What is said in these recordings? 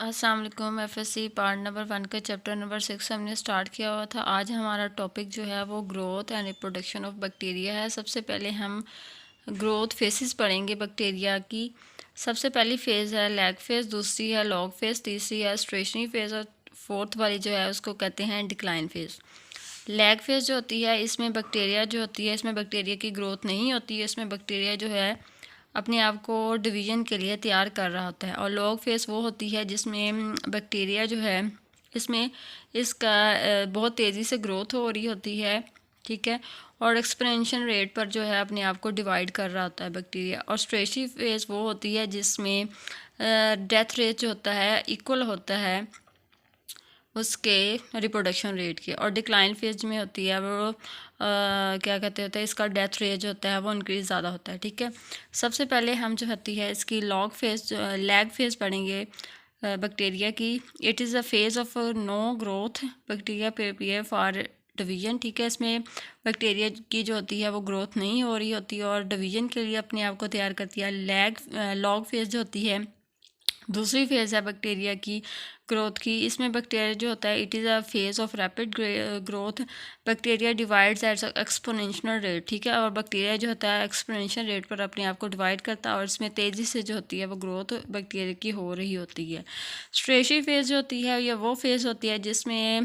अस्सलाम वालेकुम। FSc part number 1 का चैप्टर नंबर 6 हमने स्टार्ट किया हुआ था। आज हमारा टॉपिक जो है वो growth and reproduction of bacteria है। सबसे पहले हम ग्रोथ फेसेस पढ़ेंगे बैक्टीरिया की। सबसे पहली फ़ेज़ है लैग फेज़, दूसरी है लॉग फेज़, तीसरी है स्टेशनरी फेज़ और फोर्थ वाली जो है उसको कहते हैं डिक्लाइन फेज़। लैग फेज़ जो होती है इसमें बैक्टीरिया जो होती है इसमें बैक्टीरिया की ग्रोथ नहीं होती है। इसमें बैक्टीरिया जो है अपने आप को डिवीज़न के लिए तैयार कर रहा होता है। और लॉग फेज़ वो होती है जिसमें बैक्टीरिया जो है इसमें इसका बहुत तेज़ी से ग्रोथ हो रही होती है, ठीक है, और एक्सपोनेंशियल रेट पर जो है अपने आप को डिवाइड कर रहा होता है बैक्टीरिया। और स्टेशनरी फेज़ वो होती है जिसमें डेथ रेट जो होता है इक्वल होता है उसके रिप्रोडक्शन रेट की। और डिक्लाइन फेज में होती है वो क्या कहते होते हैं इसका डेथ रेट जो होता है वो इंक्रीज़ ज़्यादा होता है, ठीक है। सबसे पहले हम जो होती है इसकी लॉग फेज लैग फेज पढ़ेंगे बैक्टीरिया की। It is a phase of no growth bacteria prepare for division, ठीक है। इसमें बैक्टीरिया की जो होती है वो ग्रोथ नहीं हो रही होती और डिवीज़न के लिए अपने आप को तैयार करती है। लॉग फेज जो होती है दूसरी फेज़ है बैक्टीरिया की ग्रोथ की। इसमें बैक्टीरिया जो होता है it is a phase of rapid growth. Bacteria divides at exponential rate, ठीक है। और बैक्टीरिया जो होता है एक्सपोनेंशियल रेट पर अपने आप को डिवाइड करता है और इसमें तेज़ी से जो होती है वो ग्रोथ बैक्टीरिया की हो रही होती है। स्टेशनरी फेज़ जो होती है ये वो फेज़ होती है जिसमें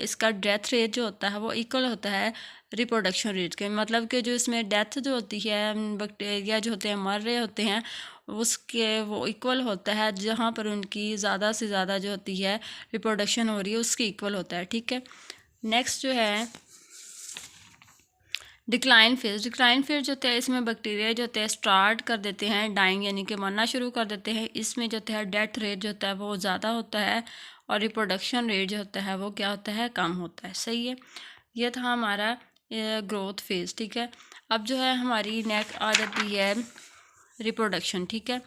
इसका डेथ रेट जो होता है वो इक्वल होता है रिप्रोडक्शन रेट के। मतलब कि जो इसमें डेथ जो होती है बैक्टीरिया जो होते हैं मर रहे होते हैं उसके वो इक्वल होता है जहाँ पर उनकी ज़्यादा से ज़्यादा जो होती है रिप्रोडक्शन हो रही है उसकी इक्वल होता है, ठीक है। नेक्स्ट जो है डिक्लाइन फेज। डिक्लाइन फेज जो होता है इसमें बैक्टीरिया जो होते हैं स्टार्ट कर देते हैं डाइंग, यानी कि मरना शुरू कर देते हैं। इसमें जो होता है डेथ रेट जो होता है वो ज़्यादा होता है और रिप्रोडक्शन रेट जो होता है वो क्या होता है कम होता है, सही है। यह था हमारा ग्रोथ फेज़, ठीक है। अब जो है हमारी नेक्स्ट आ जाती है रिप्रोडक्शन, ठीक है।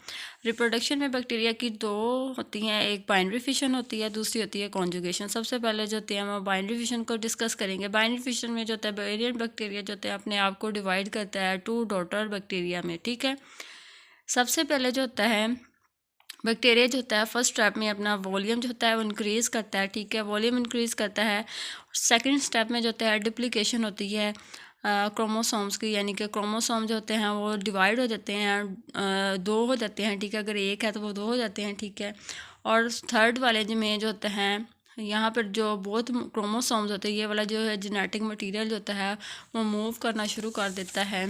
रिप्रोडक्शन में बैक्टीरिया की दो होती हैं, एक बाइनरी फिशन होती है, दूसरी होती है कॉन्जुगेशन। सबसे पहले जो होती है हम बाइनरी फिशन को डिस्कस करेंगे। बाइनरी फिशन में जो होता है पेरेंट बैक्टीरिया जो होता है अपने आप को डिवाइड करता है टू डॉटर बैक्टीरिया में, ठीक है। सबसे पहले जो होता है बैक्टीरिया जो होता है फर्स्ट स्टेप में अपना वॉल्यूम जो होता है वो इंक्रीज़ करता है, ठीक है, वॉल्यूम इंक्रीज़ करता है। सेकंड स्टेप में जो होता है डुप्लीकेशन होती है क्रोमोसोम्स की, यानी कि क्रोमोसोम जो होते हैं वो डिवाइड हो जाते हैं, दो हो जाते हैं, ठीक है। अगर एक है तो वो दो हो जाते हैं, ठीक है। और थर्ड वाले में जो होता है यहाँ पर जो बहुत क्रोमोसोम्स होते हैं ये वाला जो है जेनेटिक मटेरियल जो होता है वो मूव करना शुरू कर देता है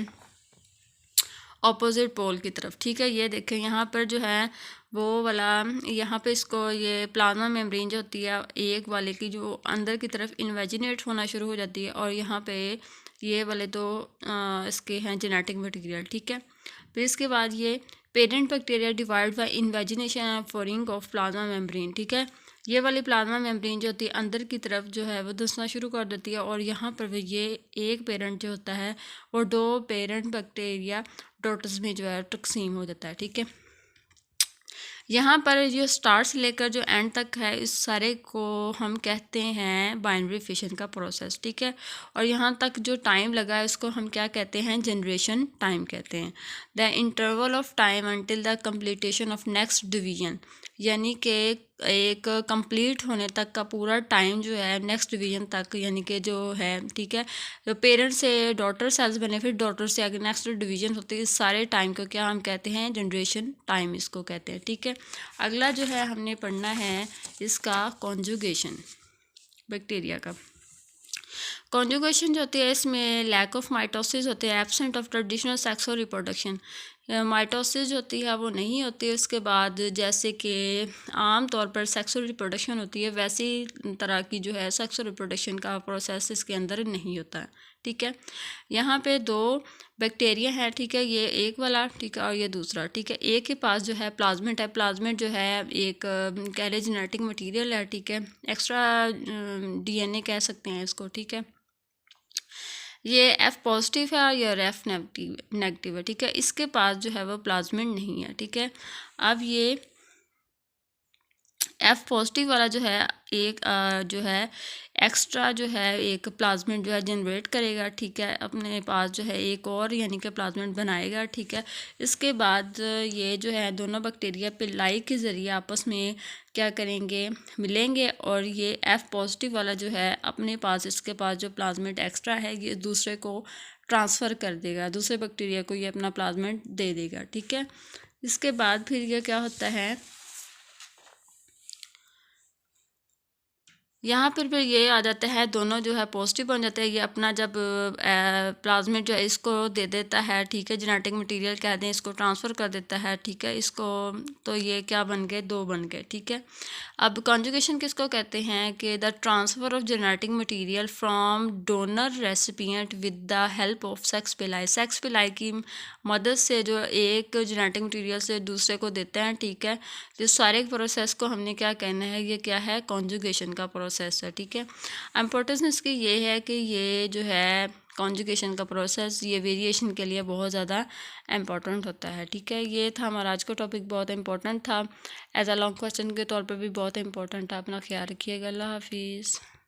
ऑपोजिट पोल की तरफ, ठीक है। ये देखें यहाँ पर जो है वो वाला यहाँ पे इसको ये प्लाज्मा मेम्ब्रेन जो होती है एक वाले की जो अंदर की तरफ इन्वेजिनेट होना शुरू हो जाती है और यहाँ पे ये वाले तो इसके हैं जेनेटिक मटेरियल, ठीक है। फिर इसके बाद ये parent bacteria divide by invagination and pouring of plasma membrane, ठीक है। ये वाली प्लाज्मा मेम्ब्रेन जो होती है अंदर की तरफ जो है वो धंसना शुरू कर देती है और यहाँ पर ये एक पेरेंट जो होता है वो दो पेरेंट बैक्टीरिया डॉटर्स में जो है तकसीम हो जाता है, ठीक है। यहाँ पर जो स्टार्ट से लेकर जो एंड तक है इस सारे को हम कहते हैं बाइनरी फिशन का प्रोसेस, ठीक है। और यहाँ तक जो टाइम लगा है उसको हम क्या कहते हैं जनरेशन टाइम कहते हैं। The interval of time until the completion of next division, यानी कि एक कंप्लीट होने तक का पूरा टाइम जो है नेक्स्ट डिवीजन तक, यानी कि जो है, ठीक है, जो पेरेंट्स से डॉटर सेल्स बने फिर डॉटर से आगे नेक्स्ट डिवीजन होती है, इस सारे टाइम को क्या हम कहते हैं जनरेशन टाइम इसको कहते हैं, ठीक है। अगला जो है हमने पढ़ना है इसका कॉन्जुगेशन बैक्टीरिया का। कॉन्जुगेशन जो होती है इसमें लैक ऑफ माइटोसिस होती है, एब्सेंट ऑफ ट्रेडिशनल सेक्स और रिप्रोडक्शन। माइटोसिस जो होती है वो नहीं होती है। उसके बाद जैसे कि आम तौर पर सेक्सुअल रिप्रोडक्शन होती है वैसी तरह की जो है सेक्सुअल रिप्रोडक्शन का प्रोसेस इसके अंदर नहीं होता है, ठीक है। यहाँ पे दो बैक्टीरिया है, ठीक है, ये एक वाला, ठीक है, और ये दूसरा, ठीक है। एक के पास जो है प्लाज्मेट है, प्लाज्मेट जो है एक कह लें जेनेटिक मटेरियल है, ठीक है, एक्स्ट्रा डीएनए कह सकते हैं इसको, ठीक है। ये एफ पॉजिटिव है और ये एफ नेगेटिव है, ठीक है। इसके पास जो है वो प्लाज्मेट नहीं है, ठीक है। अब ये एफ पॉजिटिव वाला जो है एक जो है एक्स्ट्रा जो है एक प्लाज्मिड जो है जनरेट करेगा, ठीक है, अपने पास जो है एक और यानी कि प्लाज्मिड बनाएगा, ठीक है। इसके बाद ये जो है दोनों बैक्टीरिया पिलाई के ज़रिए आपस में क्या करेंगे, मिलेंगे, और ये एफ पॉजिटिव वाला जो है अपने पास इसके पास जो प्लाज्मिड एक्स्ट्रा है ये दूसरे को ट्रांसफ़र कर देगा, दूसरे बैक्टीरिया को ये अपना प्लाज्मिड दे देगा, ठीक है। इसके बाद फिर ये क्या होता है, यहाँ पर फिर ये आ जाता है, दोनों जो है पॉजिटिव बन जाते हैं। ये अपना जब प्लाज्मिड जो है इसको दे देता है, ठीक है, जेनेटिक मटेरियल कहते हैं इसको, ट्रांसफ़र कर देता है, ठीक है, इसको, तो ये क्या बन गए, दो बन गए, ठीक है। अब कॉन्जुगेशन किसको कहते हैं कि the transfer of genetic material from donor recipient with the help of sex पिलाई। सेक्स पिलाई की मदद से जो एक जेनेटिक मटेरियल से दूसरे को देते हैं, ठीक है। इस सारे प्रोसेस को हमने क्या कहना है, ये क्या है, कॉन्जुगेशन का प्रोसेस है, ठीक है। इम्पोर्टेंस इसकी ये है कि ये जो है कॉन्जुगेशन का प्रोसेस ये वेरिएशन के लिए बहुत ज़्यादा इम्पोर्टेंट होता है, ठीक है। ये था हमारा आज का टॉपिक, बहुत इंपॉर्टेंट था, एज अ लॉन्ग क्वेश्चन के तौर पर भी बहुत इंपॉर्टेंट था। अपना ख्याल रखिएगा, अल्लाह हाफिज़।